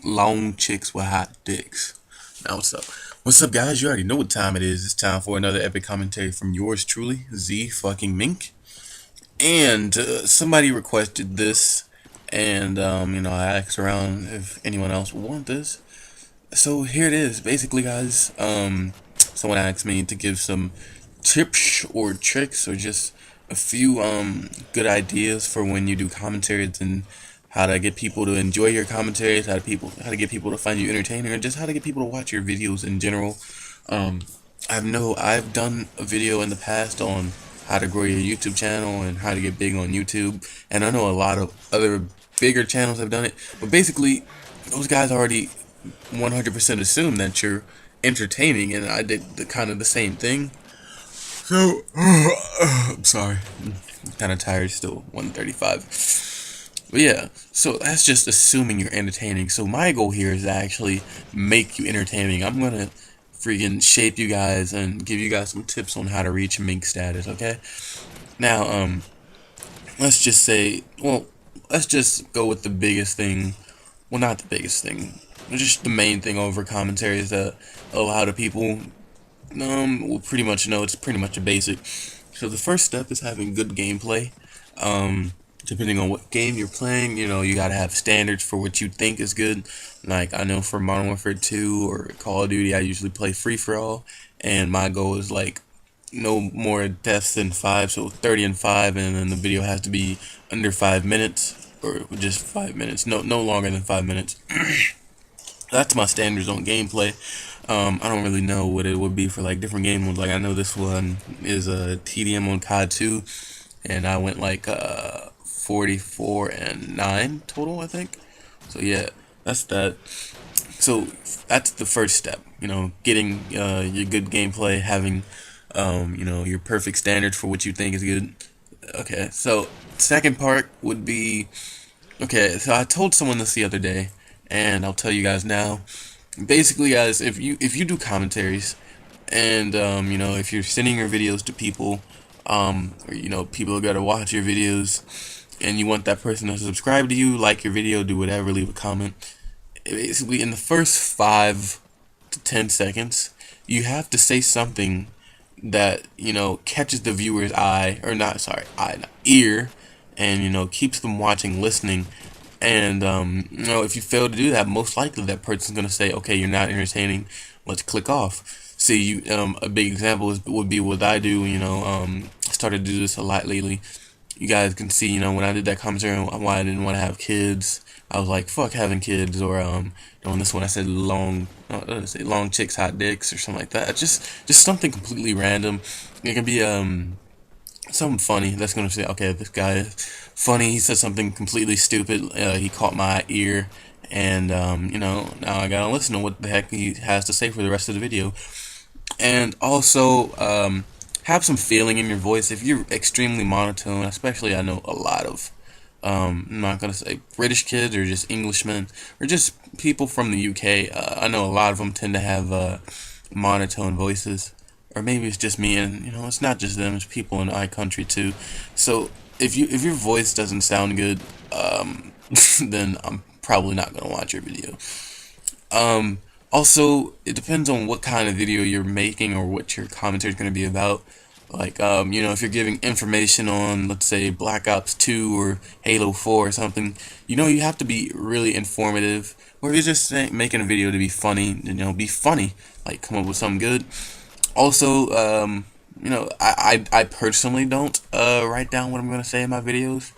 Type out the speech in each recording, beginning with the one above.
Long chicks with hot dicks. Now what's up? What's up, guys? You already know what time it is. It's time for another epic commentary from yours truly, Z fucking Mink. And somebody requested this, and I asked around if anyone else would want this. So here it is. Basically, guys, someone asked me to give some tips or tricks or just a few good ideas for when you do commentaries and how to get people to enjoy your commentaries, how to get people to find you entertaining, or just how to get people to watch your videos in general. Um, I've done a video in the past on how to grow your YouTube channel and how to get big on YouTube, and I know a lot of other bigger channels have done it, but basically those guys already 100% assume that you're entertaining, and I did kind of the same thing. So I'm sorry, I'm kind of tired still. 1:35. But yeah, so that's just assuming you're entertaining. So my goal here is to actually make you entertaining. I'm gonna freaking shape you guys and give you guys some tips on how to reach mink status. Okay. Now, let's just say, well, let's just go with the biggest thing. Well, not the biggest thing, just the main thing over commentaries that a lot of people will pretty much know. It's pretty much a basic. So the first step is having good gameplay. Depending on what game you're playing, you gotta have standards for what you think is good. Like, I know for Modern Warfare 2 or Call of Duty, I usually play free for all, and my goal is like no more deaths than 5, so 30 and 5, and then the video has to be under 5 minutes, or just 5 minutes, no longer than 5 minutes. That's my standards on gameplay. I don't really know what it would be for like different game modes. Like, I know this one is a TDM on COD 2, and I went like 44 and 9 total, I think. So yeah, that's that. So that's the first step. Getting your good gameplay, having your perfect standards for what you think is good. Okay, so second part would be, okay, so I told someone this the other day, and I'll tell you guys now. Basically, guys, if you do commentaries, and if you're sending your videos to people, or people gotta watch your videos, and you want that person to subscribe to you, like your video, do whatever, leave a comment. Basically, in the first 5 to 10 seconds, you have to say something that catches the viewer's eye, or not, sorry, eye, not ear, and keeps them watching, listening. And if you fail to do that, most likely that person's gonna say, "Okay, you're not entertaining. Let's click off." See, a big example would be what I do. I started to do this a lot lately. You guys can see, when I did that commentary on why I didn't want to have kids, I was like, "Fuck having kids," or on this one I said long chicks, hot dicks, or something like that. Just something completely random. It can be something funny that's gonna say, okay, this guy is funny. He said something completely stupid. He caught my ear, and now I gotta listen to what the heck he has to say for the rest of the video. And also, have some feeling in your voice. If you're extremely monotone, especially, I know a lot of, I'm not gonna say British kids or just Englishmen or just people from the UK. I know a lot of them tend to have monotone voices, or maybe it's just me, and it's not just them, it's people in our country too. So if your voice doesn't sound good, then I'm probably not gonna watch your video. Also, it depends on what kind of video you're making or what your commentary is going to be about. Like, if you're giving information on, let's say, Black Ops 2 or Halo 4 or something, you have to be really informative. Or if you're just making a video to be funny, be funny. Like, come up with something good. Also, I personally don't write down what I'm going to say in my videos,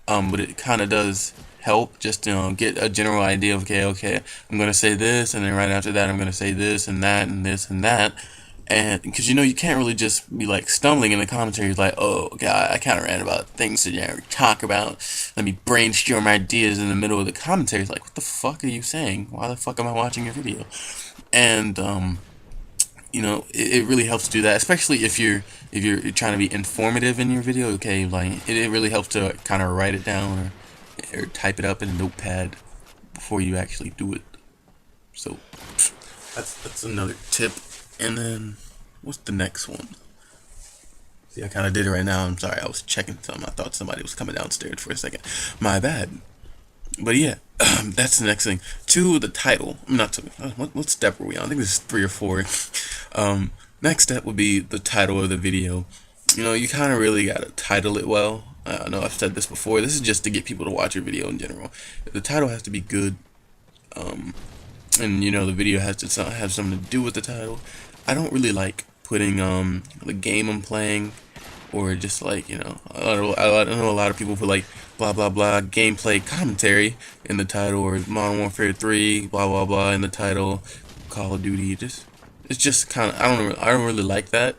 but it kind of does help just to get a general idea of, okay, I'm going to say this, and then right after that I'm going to say this and that and this and that. And because you can't really just be like stumbling in the commentaries like, oh god, I kind of ran about things that you never talk about, let me brainstorm ideas in the middle of the commentaries. Like, what the fuck are you saying? Why the fuck am I watching your video? And it really helps to do that, especially if you're trying to be informative in your video. Okay, like it really helps to kind of write it down, or type it up in a notepad before you actually do it. So that's another tip. And then what's the next one? See, I kind of did it right now. I'm sorry, I was checking something. I thought somebody was coming downstairs for a second. My bad. But yeah, that's the next thing. To the title. Not to what step are we on? I think this is 3 or 4. Um, Next step would be the title of the video. You know, you kind of really gotta title it well. I know I've said this before. This is just to get people to watch your video in general. The title has to be good, and you know the video has to have something to do with the title. I don't really like putting the game I'm playing, or just like, you know, I know a lot of people put like blah blah blah gameplay commentary in the title, or Modern Warfare 3 blah blah blah in the title, Call of Duty. Just it's just kind of I don't really like that,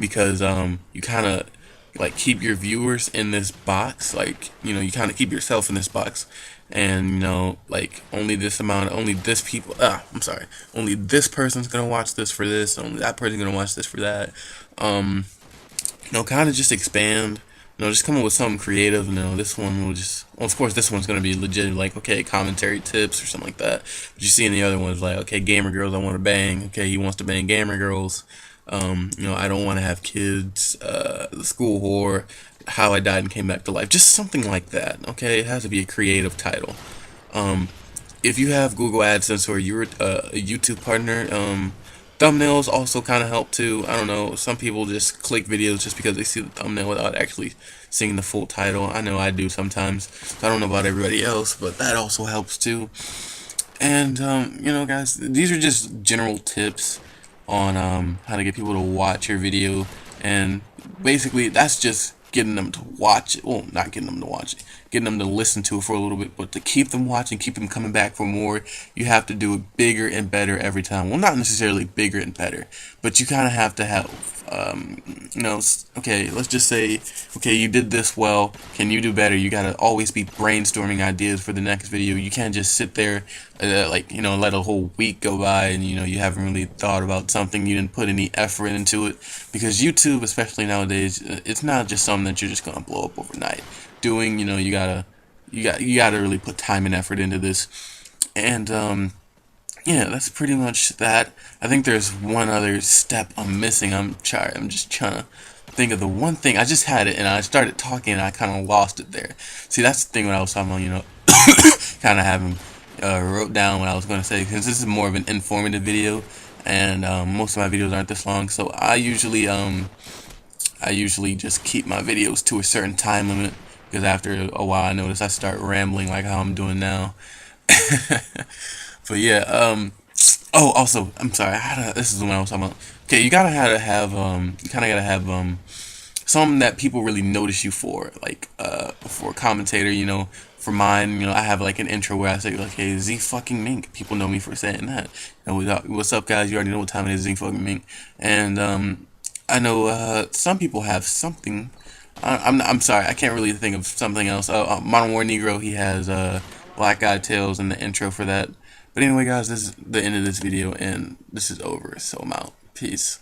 because you kind of like keep your viewers in this box, like, you know, you kind of keep yourself in this box, and you know, like, only this amount, only this people, I'm sorry, only this person's gonna watch this for this, only that person's gonna watch this for that. You know, kind of just expand. You know, just come up with something creative. You know, this one will just, well, of course, this one's gonna be legit, like, okay, commentary tips or something like that. But you see in the other ones, like, okay, gamer girls I want to bang. Okay, he wants to bang gamer girls. You know, I don't want to have kids. The school whore. How I died and came back to life. Just something like that. Okay, it has to be a creative title. Um, if you have Google AdSense, or you're a YouTube partner, thumbnails also kind of help too. I don't know. Some people just click videos just because they see the thumbnail without actually seeing the full title. I know I do sometimes. I don't know about everybody else, but that also helps too. And you know, guys, these are just general tips on how to get people to watch your video, and basically that's just getting them to watch it. Well, not getting them to watch it, getting them to listen to it for a little bit, but to keep them watching, keep them coming back for more, you have to do it bigger and better every time. Well, not necessarily bigger and better, but you kind of have to have, you know, okay, let's just say, okay, you did this well, can you do better? You gotta always be brainstorming ideas for the next video. You can't just sit there, like, you know, let a whole week go by and, you know, you haven't really thought about something, you didn't put any effort into it, because YouTube, especially nowadays, it's not just something that you're just gonna blow up overnight doing. You know, you gotta really put time and effort into this. And yeah, that's pretty much that. I think there's one other step I'm missing. I'm just trying to think of the one thing. I just had it and I started talking and I kind of lost it there. See, that's the thing when I was talking about, you know, kind of having wrote down what I was going to say, because this is more of an informative video, and most of my videos aren't this long. So I usually just keep my videos to a certain time limit, because after a while I notice I start rambling like how I'm doing now. But yeah, oh, also, I'm sorry, this is the one I was talking about. Okay, you gotta have, you kinda gotta have, something that people really notice you for, like, for a commentator, you know. For mine, you know, I have like an intro where I say, like, hey, Z fucking Mink. People know me for saying that. You know, what's up, guys? You already know what time it is, Z fucking Mink. And, I know, some people have something. I'm sorry, I can't really think of something else. Modern War Negro, he has, Black Guy Tales in the intro for that. But anyway, guys, this is the end of this video, and this is over, so I'm out. Peace.